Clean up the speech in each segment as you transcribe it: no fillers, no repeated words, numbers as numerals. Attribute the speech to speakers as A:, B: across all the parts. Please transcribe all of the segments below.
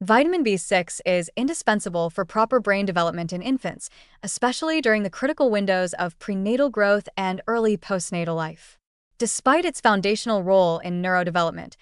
A: Vitamin B6 is indispensable for proper brain development in infants, especially during the critical windows of prenatal growth and early postnatal life. Despite its foundational role in neurodevelopment,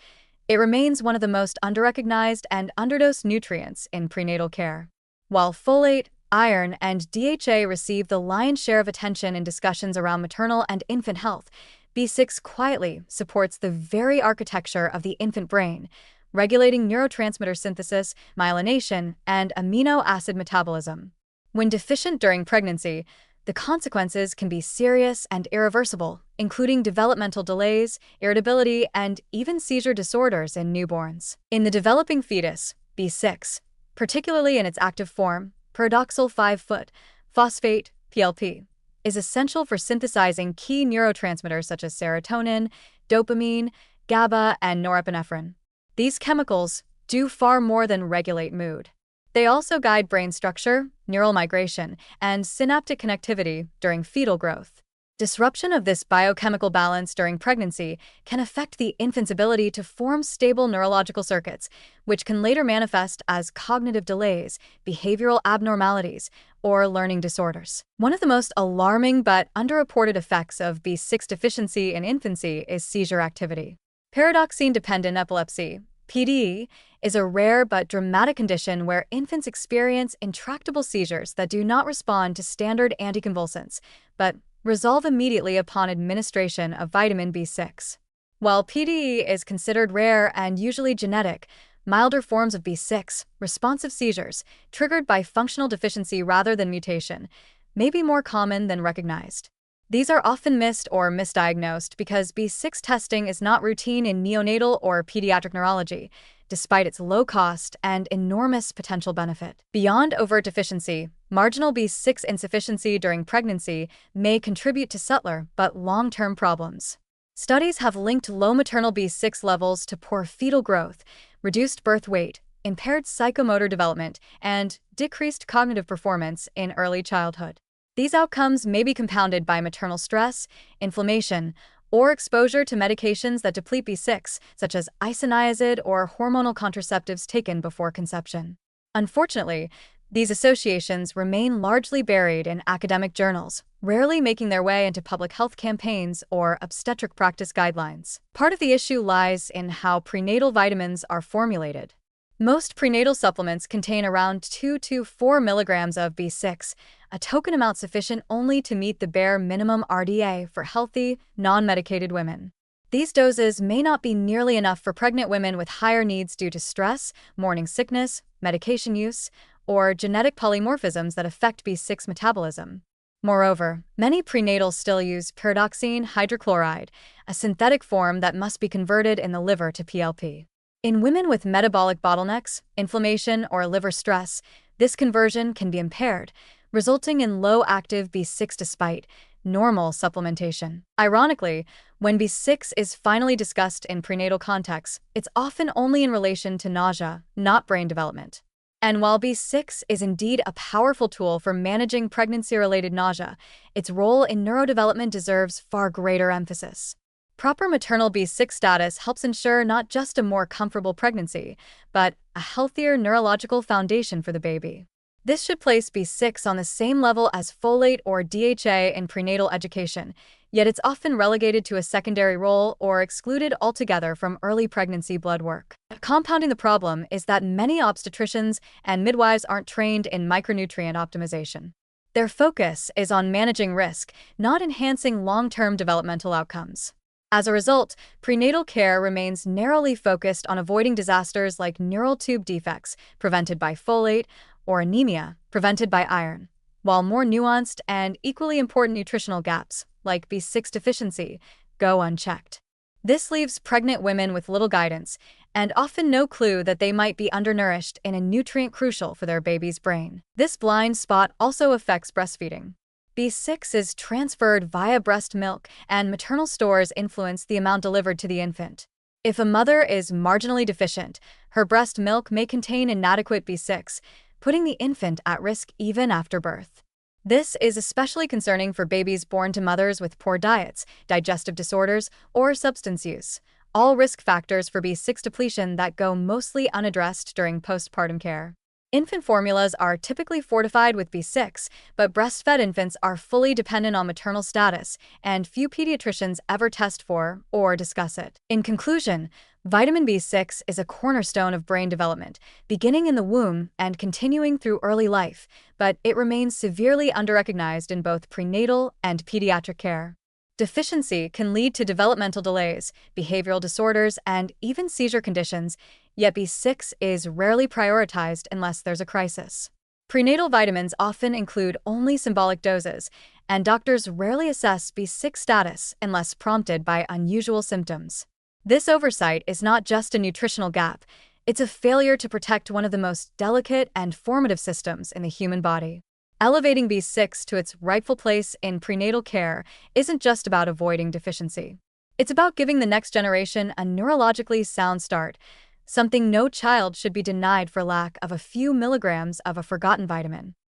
A: it remains one of the most underrecognized and underdosed nutrients in prenatal care. While folate, iron, and DHA receive the lion's share of attention in discussions around maternal and infant health, B6 quietly supports the very architecture of the infant brain, regulating neurotransmitter synthesis, myelination, and amino acid metabolism. When deficient during pregnancy, the consequences can be serious and irreversible, including developmental delays, irritability, and even seizure disorders in newborns. In the developing fetus, B6, particularly in its active form, pyridoxal 5' phosphate, PLP, is essential for synthesizing key neurotransmitters such as serotonin, dopamine, GABA, and norepinephrine. These chemicals do far more than regulate mood. They also guide brain structure, neural migration, and synaptic connectivity during fetal growth. Disruption of this biochemical balance during pregnancy can affect the infant's ability to form stable neurological circuits, which can later manifest as cognitive delays, behavioral abnormalities, or learning disorders. One of the most alarming but underreported effects of B6 deficiency in infancy is seizure activity. Pyridoxine-dependent epilepsy, PDE, is a rare but dramatic condition where infants experience intractable seizures that do not respond to standard anticonvulsants, but resolve immediately upon administration of vitamin B6. While PDE is considered rare and usually genetic, milder forms of B6, responsive seizures, triggered by functional deficiency rather than mutation, may be more common than recognized. These are often missed or misdiagnosed because B6 testing is not routine in neonatal or pediatric neurology, despite its low cost and enormous potential benefit. Beyond overt deficiency, marginal B6 insufficiency during pregnancy may contribute to subtler but long-term problems. Studies have linked low maternal B6 levels to poor fetal growth, reduced birth weight, impaired psychomotor development, and decreased cognitive performance in early childhood. These outcomes may be compounded by maternal stress, inflammation, or exposure to medications that deplete B6, such as isoniazid or hormonal contraceptives taken before conception. Unfortunately, these associations remain largely buried in academic journals, rarely making their way into public health campaigns or obstetric practice guidelines. Part of the issue lies in how prenatal vitamins are formulated. Most prenatal supplements contain around 2 to 4 milligrams of B6, a token amount sufficient only to meet the bare minimum RDA for healthy, non-medicated women. These doses may not be nearly enough for pregnant women with higher needs due to stress, morning sickness, medication use, or genetic polymorphisms that affect B6 metabolism. Moreover, many prenatals still use pyridoxine hydrochloride, a synthetic form that must be converted in the liver to PLP. In women with metabolic bottlenecks, inflammation, or liver stress, this conversion can be impaired, resulting in low active B6 despite normal supplementation. Ironically, when B6 is finally discussed in prenatal contexts, it's often only in relation to nausea, not brain development. And while B6 is indeed a powerful tool for managing pregnancy-related nausea, its role in neurodevelopment deserves far greater emphasis. Proper maternal B6 status helps ensure not just a more comfortable pregnancy, but a healthier neurological foundation for the baby. This should place B6 on the same level as folate or DHA in prenatal education, yet it's often relegated to a secondary role or excluded altogether from early pregnancy blood work. Compounding the problem is that many obstetricians and midwives aren't trained in micronutrient optimization. Their focus is on managing risk, not enhancing long-term developmental outcomes. As a result, prenatal care remains narrowly focused on avoiding disasters like neural tube defects, prevented by folate, or anemia, prevented by iron, while more nuanced and equally important nutritional gaps, like B6 deficiency, go unchecked. This leaves pregnant women with little guidance, and often no clue that they might be undernourished in a nutrient crucial for their baby's brain. This blind spot also affects breastfeeding. B6 is transferred via breast milk, and maternal stores influence the amount delivered to the infant. If a mother is marginally deficient, her breast milk may contain inadequate B6, putting the infant at risk even after birth. This is especially concerning for babies born to mothers with poor diets, digestive disorders, or substance use, all risk factors for B6 depletion that go mostly unaddressed during postpartum care. Infant formulas are typically fortified with B6, but breastfed infants are fully dependent on maternal status, and few pediatricians ever test for or discuss it. In conclusion, vitamin B6 is a cornerstone of brain development, beginning in the womb and continuing through early life, but it remains severely underrecognized in both prenatal and pediatric care. Deficiency can lead to developmental delays, behavioral disorders, and even seizure conditions, yet B6 is rarely prioritized unless there's a crisis. Prenatal vitamins often include only symbolic doses, and doctors rarely assess B6 status unless prompted by unusual symptoms. This oversight is not just a nutritional gap, it's a failure to protect one of the most delicate and formative systems in the human body. Elevating B6 to its rightful place in prenatal care isn't just about avoiding deficiency. It's about giving the next generation a neurologically sound start, something no child should be denied for lack of a few milligrams of a forgotten vitamin.